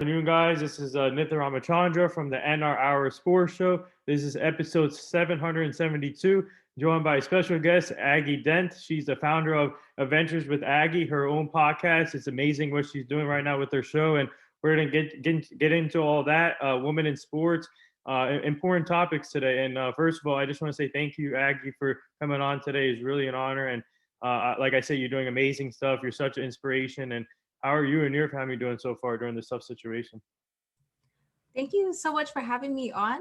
Afternoon, guys. This is Nitha Ramachandra from the NR Hour Sports Show. This is episode 772, joined by special guest Aggie Dent. She's the founder of Adventures with Aggie, her own podcast. It's amazing what she's doing right now with her show, and we're gonna get into all that. Women in sports, important topics today. And first of all, I just want to say thank you, Aggie, for coming on today. It's really an honor, and like I said, you're doing amazing stuff. You're such an inspiration, and how are you and your family doing so far during this tough situation? Thank you so much for having me on.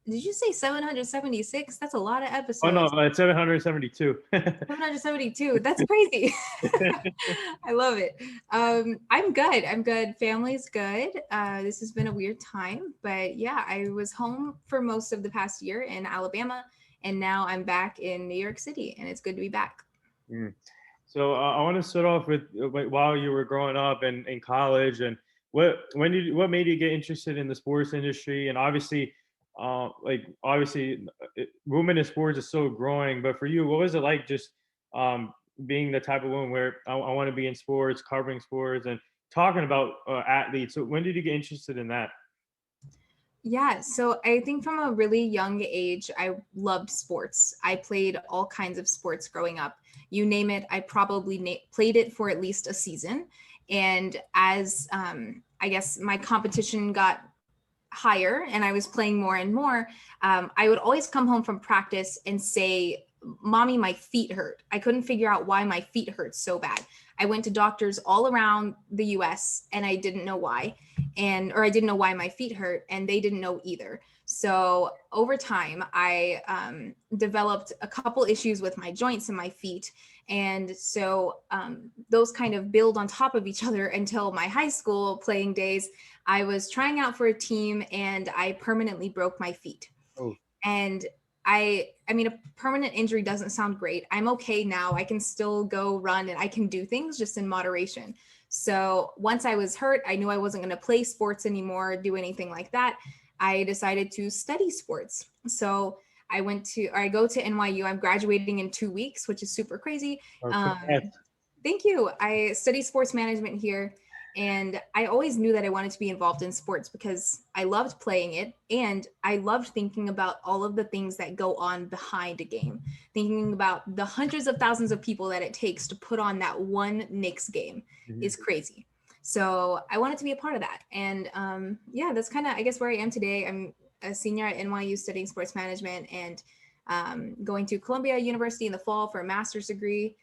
Did you say 776? That's a lot of Oh no, episodes. it's 772. 772. That's crazy. I love it. I'm good. I'm good. Family's good. This has been a weird time, but yeah, I was home for most of the past year in Alabama, and now I'm back in New York City, and it's good to be back. Mm. So I want to start off with while you were growing up and in college, and what made you get interested in the sports industry? And obviously, women in sports is still growing. But for you, what was it like just being the type of woman where I want to be in sports, covering sports, and talking about athletes? So when did you get interested in that? Yeah, so I think from a really young age, I loved sports. I played all kinds of sports growing up. You name it, I probably played it for at least a season. And as I guess my competition got higher and I was playing more and more, I would always come home from practice and say, Mommy, my feet hurt. I couldn't figure out why my feet hurt so bad. I went to doctors all around the US and I didn't know why. Or I didn't know why my feet hurt and they didn't know either. So over time, I developed a couple issues with my joints and my feet. And so those kind of build on top of each other until my high school playing days. I was trying out for a team and I permanently broke my feet. Oh, And I mean, a permanent injury doesn't sound great. I'm okay now. I can still go run and I can do things just in moderation. So once I was hurt, I knew I wasn't going to play sports anymore, do anything like that. I decided to study sports. So I go to NYU. I'm graduating in 2 weeks, which is super crazy. congrats. Thank you. I study sports management here. And I always knew that I wanted to be involved in sports because I loved playing it. And I loved thinking about all of the things that go on behind a game, thinking about the hundreds of thousands of people that it takes to put on that one Knicks game Mhm. is crazy. So I wanted to be a part of that. And yeah, that's kind of, I guess, where I am today. I'm a senior at NYU studying sports management and going to Columbia University in the fall for a master's degree,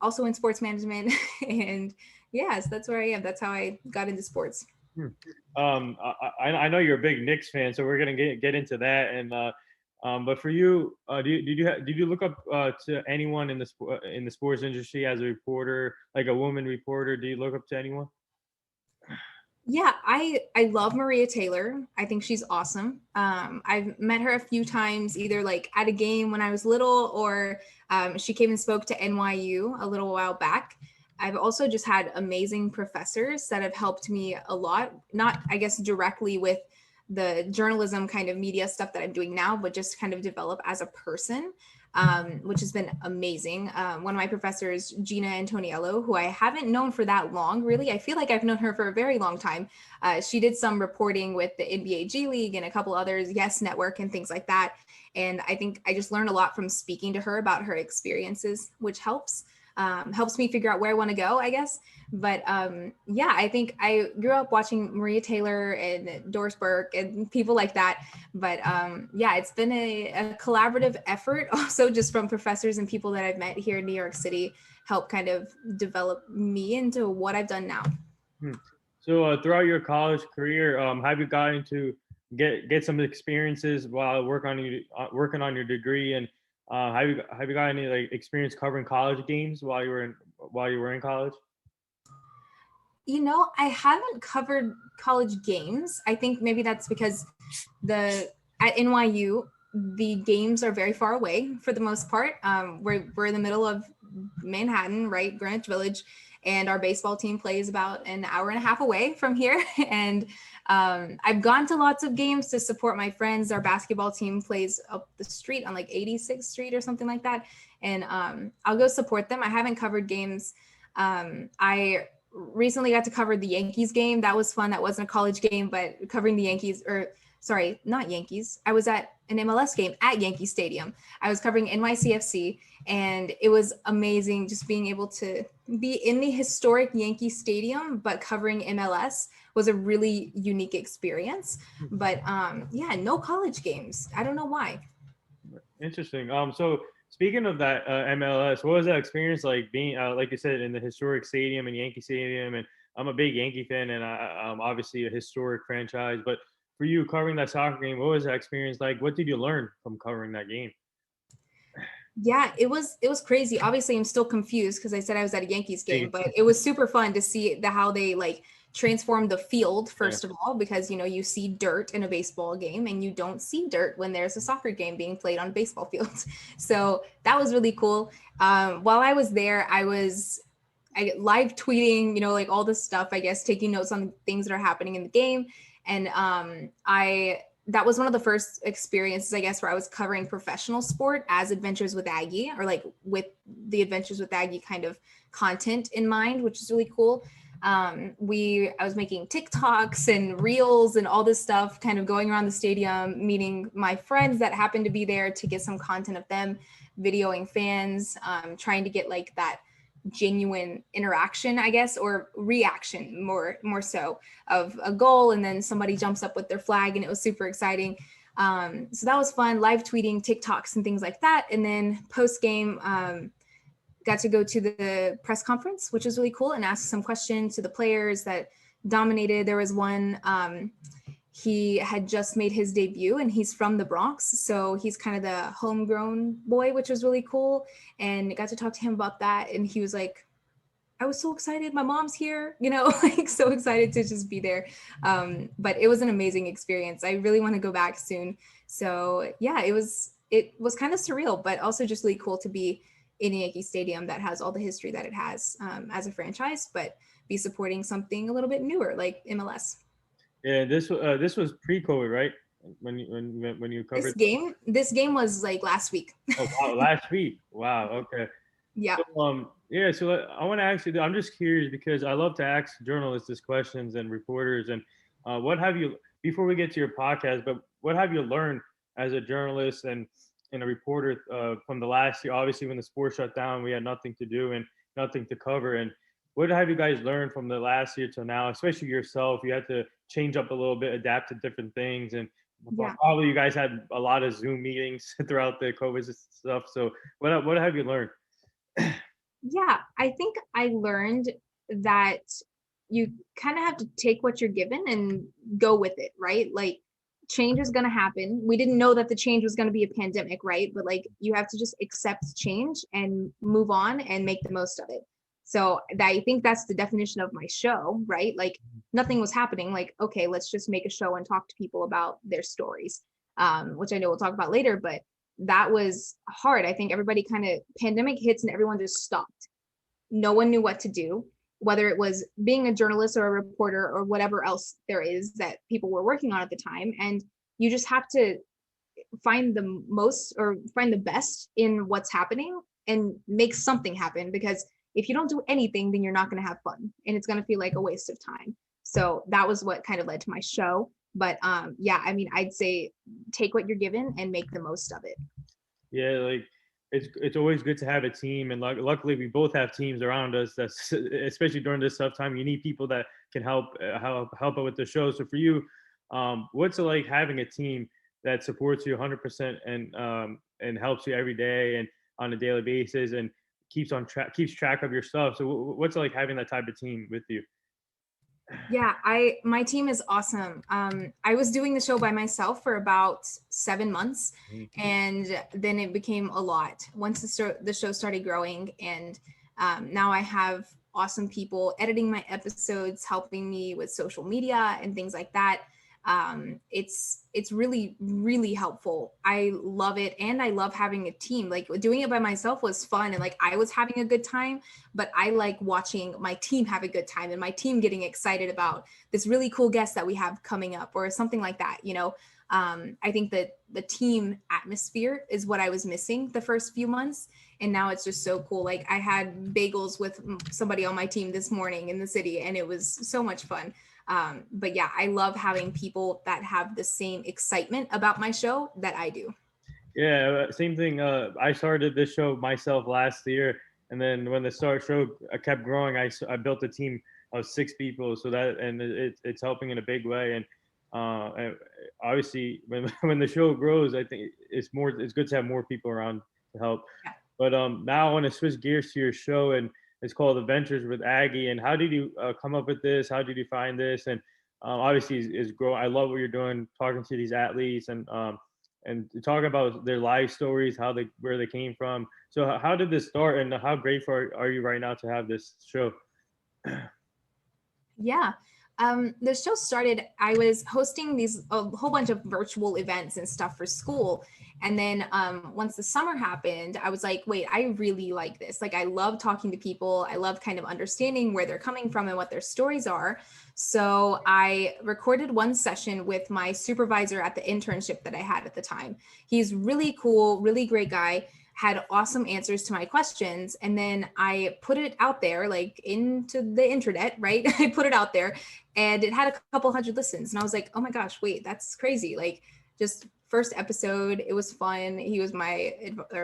also in sports management. And yes, that's where I am. That's how I got into sports. Hmm. I know you're a big Knicks fan, so we're gonna get into that. And but for you, did you look up to anyone in in the sports industry as a reporter, like a woman reporter? Do you look up to anyone? Yeah, I love Maria Taylor. I think she's awesome. I've met her a few times, either like at a game when I was little, or she came and spoke to NYU a little while back. I've also just had amazing professors that have helped me a lot, not I guess directly with the journalism kind of media stuff that I'm doing now, but just kind of develop as a person, which has been amazing. One of my professors, Gina Antoniello, who I haven't known for that long, really. I feel like I've known her for a very long time. She did some reporting with the NBA G League and a couple others, Yes Network and things like that. And I think I just learned a lot from speaking to her about her experiences, which helps me figure out where I want to go, I guess. But yeah, I think I grew up watching Maria Taylor and Doris Burke and people like that. But yeah, it's been a collaborative effort, also just from professors and people that I've met here in New York City, help kind of develop me into what I've done now. Hmm. So throughout your college career, have you gotten to get some experiences while working on your degree, and have you got any like experience covering college games while you were in college? I haven't covered college games. I think maybe that's because the at NYU the games are very far away for the most part. We're in the middle of Manhattan, right, Greenwich Village, and our baseball team plays about an hour and a half away from here. And I've gone to lots of games to support my friends. Our basketball team plays up the street on like 86th Street or something like that, and I'll go support them. I haven't covered games. I recently got to cover the Yankees game. That was fun. That wasn't a college game, but covering the Yankees, or sorry, not Yankees. I was at an MLS game at Yankee Stadium. I was covering NYCFC, and it was amazing just being able to be in the historic Yankee Stadium, but covering MLS was a really unique experience. But yeah, no college games. I don't know why. Interesting. So speaking of that MLS, what was that experience like being, like you said, in the historic stadium and Yankee Stadium? And I'm a big Yankee fan, and I'm obviously a historic franchise. But for you covering that soccer game, what was that experience like? What did you learn from covering that game? Yeah, it was crazy. Obviously, I'm still confused because I said I was at a Yankees game, Vegas. but it was super fun to see how they like transformed the field Yeah. first of all, because you see dirt in a baseball game and you don't see dirt when there's a soccer game being played on a baseball field. So that was really cool. While I was there, I live tweeting, like all this stuff, I guess, taking notes on things that are happening in the game. And I that was one of the first experiences, I guess, where I was covering professional sport as Adventures with Aggie, or like with the Adventures with Aggie kind of content in mind, which is really cool. I was making TikToks and reels and all this stuff, kind of going around the stadium, meeting my friends that happened to be there to get some content of them, videoing fans, trying to get like that genuine interaction, I guess, or reaction more so of a goal, and then somebody jumps up with their flag, and it was super exciting. So that was fun, live tweeting TikToks and things like that. And then post game, got to go to the press conference, which was really cool, and ask some questions to the players that dominated. There was one, he had just made his debut, and he's from the Bronx, so he's kind of the homegrown boy, which was really cool. And got to talk to him about that, and he was like, I was so excited, my mom's here, like so excited to just be there. But it was an amazing experience. I really want to go back soon. So yeah, it was kind of surreal, but also just really cool to be in a Yankee Stadium that has all the history that it has, as a franchise, but be supporting something a little bit newer like MLS. Yeah, this was pre-COVID, right? When you This covered. game, this game was like last week. Oh wow, last week. Wow. Okay. Yeah. So, yeah. So I want to ask you. I'm just curious because I love to ask journalists these questions and reporters. And what have you, before we get to your podcast, but what have you learned as a journalist and a reporter from the last year? Obviously, when the sport shut down, we had nothing to do and nothing to cover. And what have you guys learned from the last year to now, especially yourself? You had to change up a little bit, adapt to different things, and Yeah. probably you guys had a lot of Zoom meetings throughout the COVID stuff. So what have you learned? Yeah, I think I learned that you kind of have to take what you're given and go with it, right? Like change is going to happen. We didn't know that the change was going to be a pandemic, right? But like you have to just accept change and move on and make the most of it. So I think that's the definition of my show, right? Like nothing was happening. Like, okay, let's just make a show and talk to people about their stories, which I know we'll talk about later, but that was hard. I think everybody kind of pandemic hits and everyone just stopped. No one knew what to do, whether it was being a journalist or a reporter or whatever else there is that people were working on at the time. And you just have to find the most or find the best in what's happening and make something happen, because if you don't do anything, then you're not going to have fun and it's going to feel like a waste of time. So that was what kind of led to my show. But yeah, I mean, I'd say take what you're given and make the most of it. Yeah, like it's always good to have a team, and luckily we both have teams around us. That's especially during this tough time. You need people that can help out with the show. So for you, what's it like having a team that supports you 100% and helps you every day and on a daily basis and keeps track of your stuff. So what's it like having that type of team with you? Yeah, my team is awesome. I was doing the show by myself for about 7 months, and then it became a lot once the show started growing. And now I have awesome people editing my episodes, helping me with social media and things like that. It's really, really helpful. I love it. And I love having a team. Like doing it by myself was fun and like I was having a good time, but I like watching my team have a good time and my team getting excited about this really cool guest that we have coming up or something like that. I think that the team atmosphere is what I was missing the first few months. And now it's just so cool. Like I had bagels with somebody on my team this morning in the city, and it was so much fun. But yeah, I love having people that have the same excitement about my show that I do. Yeah, same thing. I started this show myself last year, and then when the start show kept growing, I built a team of 6 people. So that and it's helping in a big way. And obviously, when when the show grows, I think it's good to have more people around to help. Yeah. But now I want to switch gears to your show, and it's called Adventures with Aggie. And how did you come up with this? How did you find this? And obviously, is grow. I love what you're doing, talking to these athletes and talk about their life stories, where they came from. So how did this start, and how grateful are you right now to have this show? Yeah. The show started, I was hosting a whole bunch of virtual events and stuff for school. And then once the summer happened, I was like, wait, I really like this. Like, I love talking to people. I love kind of understanding where they're coming from and what their stories are. So I recorded one session with my supervisor at the internship that I had at the time. He's really cool, really great guy, had awesome answers to my questions. And then I put it out there, like into the internet, right? I put it out there and it had a couple hundred listens. And I was like, oh my gosh, wait, that's crazy. Like, just first episode, it was fun. He was my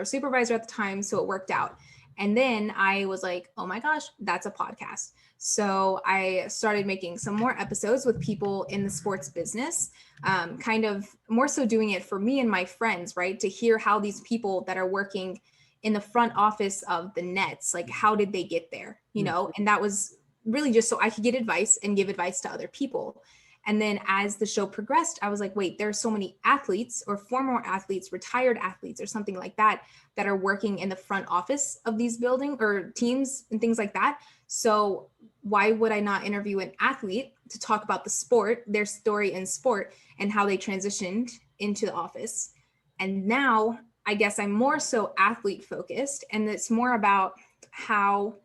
supervisor at the time, so it worked out. And then I was like, oh my gosh, that's a podcast. So I started making some more episodes with people in the sports business, kind of more so doing it for me and my friends, right? To hear how these people that are working in the front office of the Nets, like how did they get there, you know? And that was really just so I could get advice and give advice to other people. And then as the show progressed, I was like, wait, there are so many athletes or former athletes, retired athletes or something like that, that are working in the front office of these building or teams and things like that. So why would I not interview an athlete to talk about the sport, their story in sport, and how they transitioned into the office? And now I guess I'm more so athlete focused, and it's more about how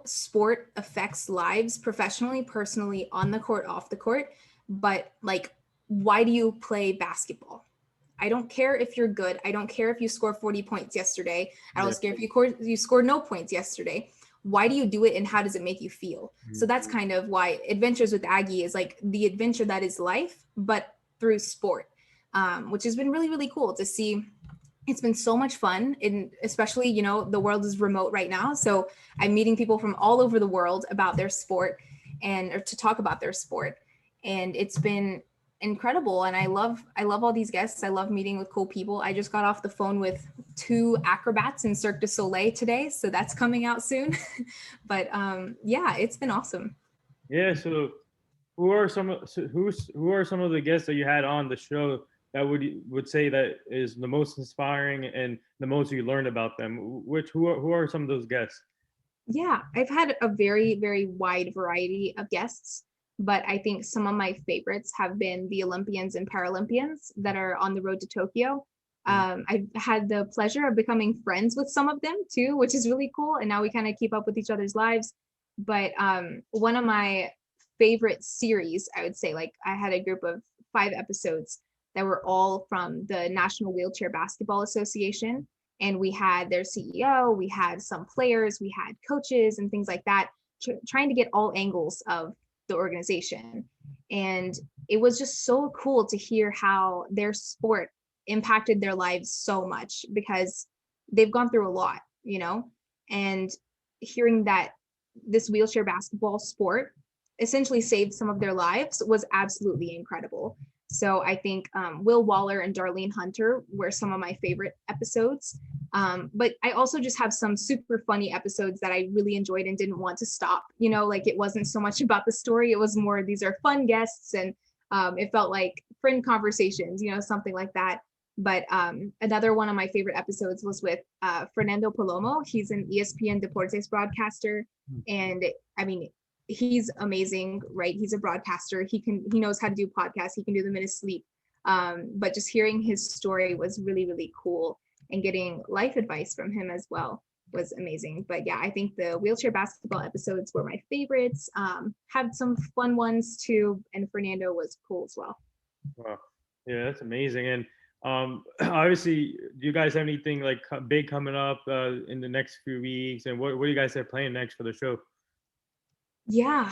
sport affects lives professionally, personally, on the court, off the court. But like, why do you play basketball? I don't care if you're good. I don't care if you score 40 points yesterday. I don't care if you scored no points yesterday. Why do you do it, and how does it make you feel? So that's kind of why Adventures with Aggie is like the adventure that is life, but through sport, which has been really, really cool to see. It's been so much fun, and especially, you know, the world is remote right now. So I'm meeting people from all over the world about their sport or to talk about their sport. And it's been incredible. And I love all these guests. I love meeting with cool people. I just got off the phone with 2 acrobats in Cirque du Soleil today. So that's coming out soon. But yeah, it's been awesome. Yeah. So who are some of the guests that you had on the show that would say that is the most inspiring and the most you learned about them? Who are some of those guests? Yeah, I've had a very, very wide variety of guests, but I think some of my favorites have been the Olympians and Paralympians that are on the road to Tokyo. I've had the pleasure of becoming friends with some of them too, which is really cool. And now we kind of keep up with each other's lives. But one of my favorite series, I would say, like I had a group of 5 episodes that were all from the National Wheelchair Basketball Association. And we had their CEO, we had some players, we had coaches and things like that, trying to get all angles of the organization. And it was just so cool to hear how their sport impacted their lives so much, because they've gone through a lot, you know, and hearing that this wheelchair basketball sport essentially saved some of their lives was absolutely incredible. So I think Will Waller and Darlene Hunter were some of my favorite episodes. But I also just have some super funny episodes that I really enjoyed and didn't want to stop. You know, like it wasn't so much about the story. It was more, these are fun guests, and it felt like friend conversations, you know, something like that. But another one of my favorite episodes was with Fernando Palomo. He's an ESPN Deportes broadcaster. And I mean, he's amazing, right? He's a broadcaster. He knows how to do podcasts. He can do them in his sleep. But just hearing his story was really, really cool, and getting life advice from him as well was amazing. But yeah, I think the wheelchair basketball episodes were my favorites. Had some fun ones too, and Fernando was cool as well. Wow. Yeah, that's amazing. And Obviously, do you guys have anything like big coming up in the next few weeks? And what do you guys have planned next for the show? Yeah.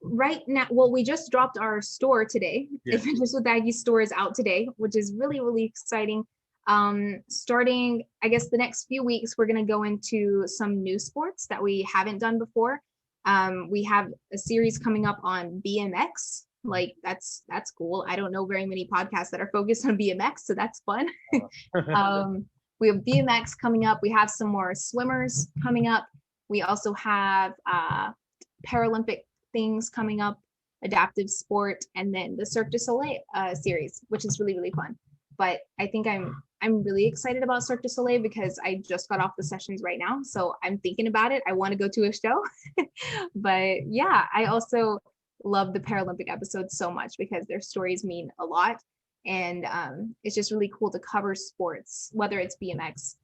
Right now, well, we just dropped our store today. Yeah. Adventures with Aggie store is out today, which is really, really exciting. Starting, I guess the next few weeks, we're gonna go into some new sports that we haven't done before. We have a series coming up on BMX. Like that's cool. I don't know very many podcasts that are focused on BMX, so that's fun. We have BMX coming up. We have some more swimmers coming up. We also have Paralympic things coming up, adaptive sport, and then the Cirque du Soleil series, which is really, really fun. But I think I'm really excited about Cirque du Soleil because I just got off the sessions right now, so I'm thinking about it. I want to go to a show. But yeah, I also love the Paralympic episodes so much because their stories mean a lot, and it's just really cool to cover sports, whether it's BMX,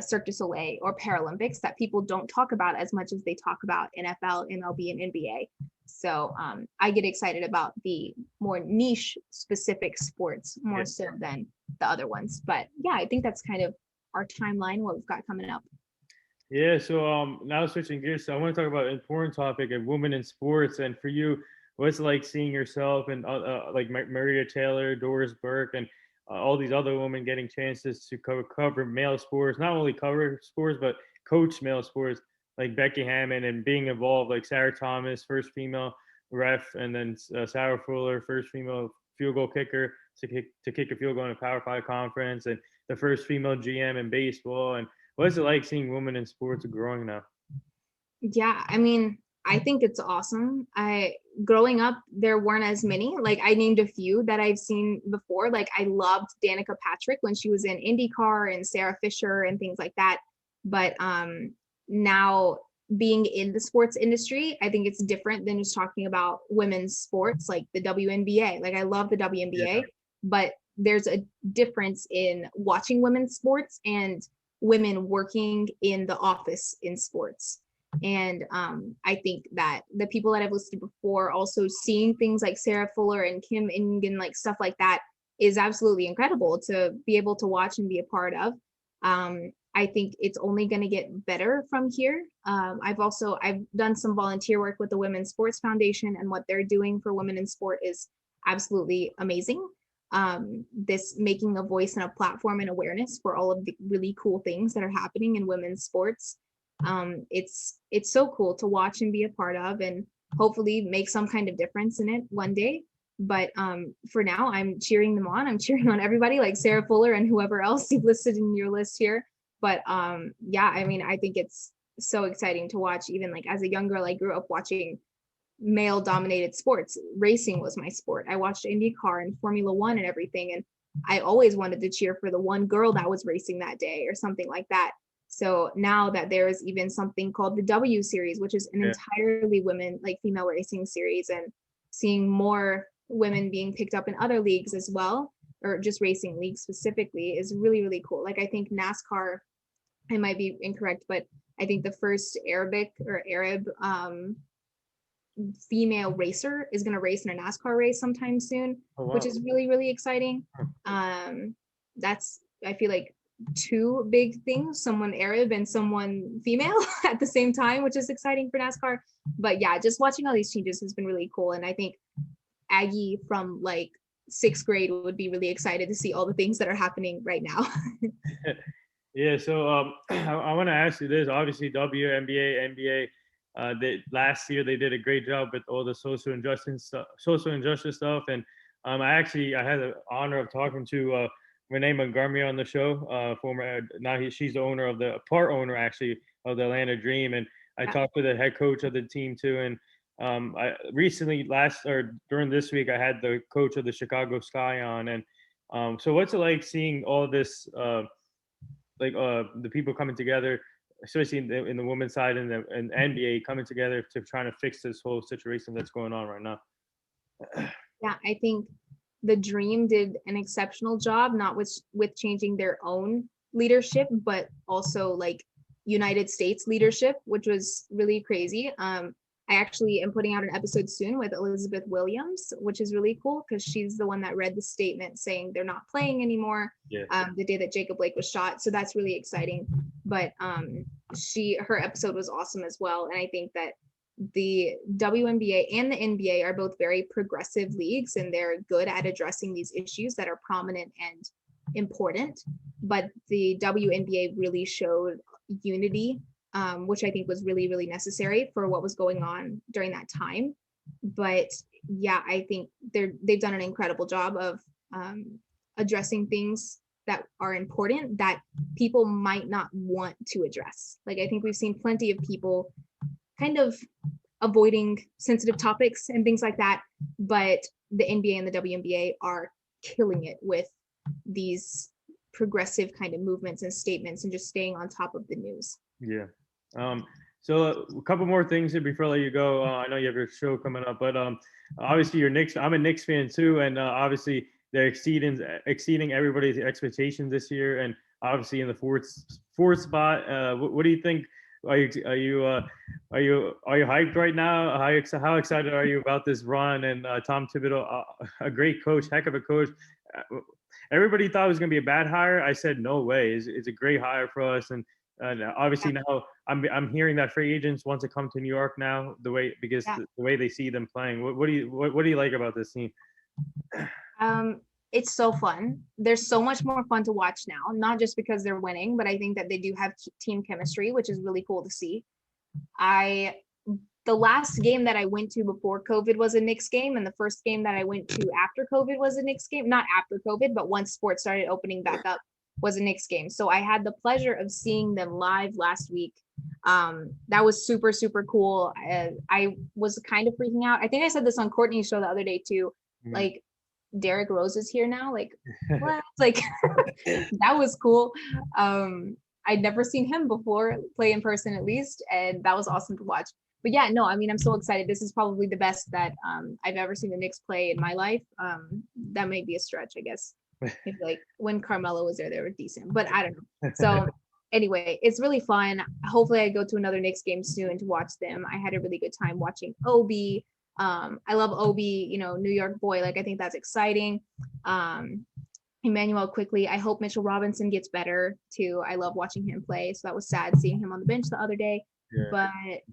Cirque du Soleil, or Paralympics that people don't talk about as much as they talk about NFL, MLB, and NBA. So I get excited about the more niche specific sports more so than the other ones. But yeah, I think that's kind of our timeline, what we've got coming up. Yeah, so now switching gears, so I want to talk about an important topic of women in sports. And for you, what's it like seeing yourself and like Maria Taylor, Doris Burke, and all these other women getting chances to cover male sports, not only cover sports but coach male sports, like Becky Hammond, and being involved, like Sarah Thomas, first female ref, and then Sarah Fuller, first female field goal kicker to kick a field goal in a Power Five conference, and the first female GM in baseball. And what's it like seeing women in sports growing now? Yeah, I mean, I think it's awesome. I growing up, there weren't as many. Like I named a few that I've seen before. Like I loved Danica Patrick when she was in IndyCar and Sarah Fisher and things like that. But now being in the sports industry, I think it's different than just talking about women's sports like the WNBA. Like I love the WNBA, Yeah. but there's a difference in watching women's sports and women working in the office in sports. And I think that the people that I've listed before, also seeing things like Sarah Fuller and Kim Ingen, like stuff like that, is absolutely incredible to be able to watch and be a part of. I think it's only going to get better from here. I've done some volunteer work with the Women's Sports Foundation, and what they're doing for women in sport is absolutely amazing. This making a voice and a platform and awareness for all of the really cool things that are happening in women's sports. It's so cool to watch and be a part of, and hopefully make some kind of difference in it one day. But for now, I'm cheering them on. I'm cheering on everybody like Sarah Fuller and whoever else you've listed in your list here. But yeah, I mean, I think it's so exciting to watch. Even like as a young girl, I grew up watching male dominated sports. Racing was my sport. I watched IndyCar and Formula One and everything. And I always wanted to cheer for the one girl that was racing that day or something like that. So now that there is even something called the W Series, which is an entirely women, like female racing series, and seeing more women being picked up in other leagues as well, or just racing leagues specifically, is really, really cool. Like I think NASCAR, I might be incorrect, but I think the first Arab female racer is going to race in a NASCAR race sometime soon, Oh, wow. which is really, really exciting. That's, I feel like, two big things, someone Arab and someone female at the same time, which is exciting for NASCAR. But yeah, just watching all these changes has been really cool. And I think Aggie from like 6th grade would be really excited to see all the things that are happening right now. Yeah, so I want to ask you this. Obviously, WNBA, NBA, last year they did a great job with all the social injustice stuff, and I had the honor of talking to Renee Montgomery on the show. She's the owner of the part owner actually of the Atlanta Dream, and I talked with the head coach of the team too. And I recently during this week I had the coach of the Chicago Sky on, and so what's it like seeing all this? The people coming together, especially in the women's side and the NBA coming together to trying to fix this whole situation that's going on right now. Yeah, I think the Dream did an exceptional job, not with changing their own leadership, but also like United States leadership, which was really crazy. I I actually am putting out an episode soon with Elizabeth Williams, which is really cool because she's the one that read the statement saying they're not playing anymore the day that Jacob Blake was shot. So that's really exciting. But her episode was awesome as well. And I think that the WNBA and the NBA are both very progressive leagues, and they're good at addressing these issues that are prominent and important. But the WNBA really showed unity, which I think was really, really necessary for what was going on during that time. But yeah, I think they've done an incredible job of addressing things that are important that people might not want to address. Like, I think we've seen plenty of people kind of avoiding sensitive topics and things like that, but the NBA and the WNBA are killing it with these progressive kind of movements and statements and just staying on top of the news. Yeah. So a couple more things here before I let you go. I know you have your show coming up, but obviously you're Knicks. I'm a Knicks fan too, and obviously they're exceeding everybody's expectations this year, and obviously in the fourth spot. What do you think? Are you hyped right now? How excited are you about this run? And Tom Thibodeau, a great coach, heck of a coach. Everybody thought it was going to be a bad hire. I said no way. It's a great hire for us, and obviously now I'm hearing that free agents want to come to New York now. The way they see them playing. What do you like about this team? It's so fun. They're so much more fun to watch now, not just because they're winning, but I think that they do have team chemistry, which is really cool to see. The last game that I went to before COVID was a Knicks game, and the first game that I went to after COVID was a Knicks game. Not after COVID, but once sports started opening back up, was a Knicks game. So I had the pleasure of seeing them live last week. That was super, super cool. I was kind of freaking out. I think I said this on Courtney's show the other day too. Like, Derrick Rose is here now. Like, what? Like, that was cool. I'd never seen him before play in person, at least, and that was awesome to watch. But yeah, no, I mean, I'm so excited. This is probably the best that I've ever seen the Knicks play in my life. That may be a stretch, I guess. Maybe like when Carmelo was there, they were decent, but I don't know. So anyway, it's really fun. Hopefully I go to another Knicks game soon to watch them. I had a really good time watching Obi. I love Obi, New York boy. Like, I think that's exciting. Emmanuel quickly. I hope Mitchell Robinson gets better too. I love watching him play. So that was sad seeing him on the bench the other day. Yeah. But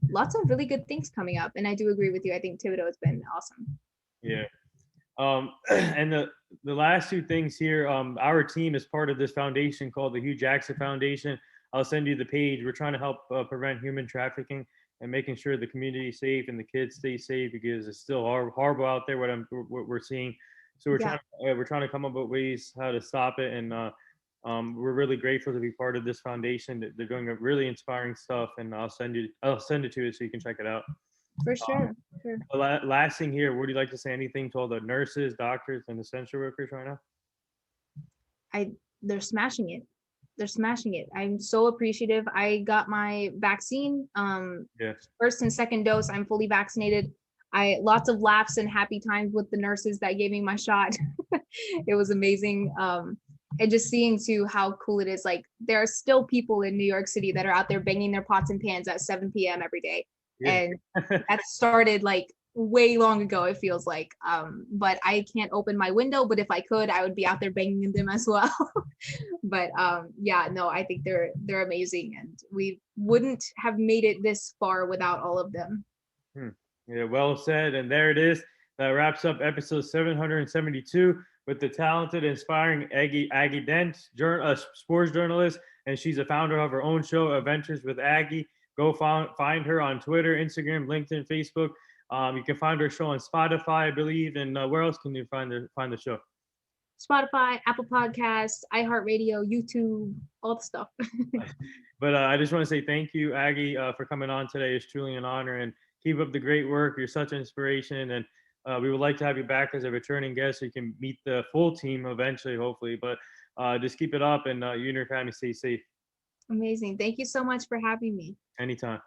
lots of really good things coming up. And I do agree with you. I think Thibodeau has been awesome. Yeah. And the last two things here, our team is part of this foundation called the Hugh Jackson Foundation. I'll send you the page. We're trying to help prevent human trafficking and making sure the community is safe and the kids stay safe, because it's still horrible out there what we're seeing. So we're trying to come up with ways how to stop it, and we're really grateful to be part of this foundation. They're doing a really inspiring stuff, and I'll send it to you so you can check it out. For sure. The last thing here, would you like to say anything to all the nurses, doctors, and essential workers right now? They're smashing it. They're smashing it. I'm so appreciative. I got my vaccine, first and second dose. I'm fully vaccinated. Lots of laughs and happy times with the nurses that gave me my shot. It was amazing. And just seeing too how cool it is. Like, there are still people in New York City that are out there banging their pots and pans at 7 p.m. every day. Yeah. And that started like way long ago, it feels like. But I can't open my window, but if I could, I would be out there banging them as well. But I think they're amazing, and we wouldn't have made it this far without all of them. Yeah, well said. And there it is. That wraps up episode 772 with the talented, inspiring Aggie Dent, sports journalist, and she's a founder of her own show, Adventures with Aggie. Go find her on Twitter, Instagram, LinkedIn, Facebook. You can find her show on Spotify, I believe. And where else can you find the show? Spotify, Apple Podcasts, iHeartRadio, YouTube, all the stuff. But I just want to say thank you, Aggie, for coming on today. It's truly an honor, and keep up the great work. You're such an inspiration, and we would like to have you back as a returning guest so you can meet the full team eventually, hopefully. But just keep it up, and you and your family stay safe. Amazing. Thank you so much for having me. Anytime.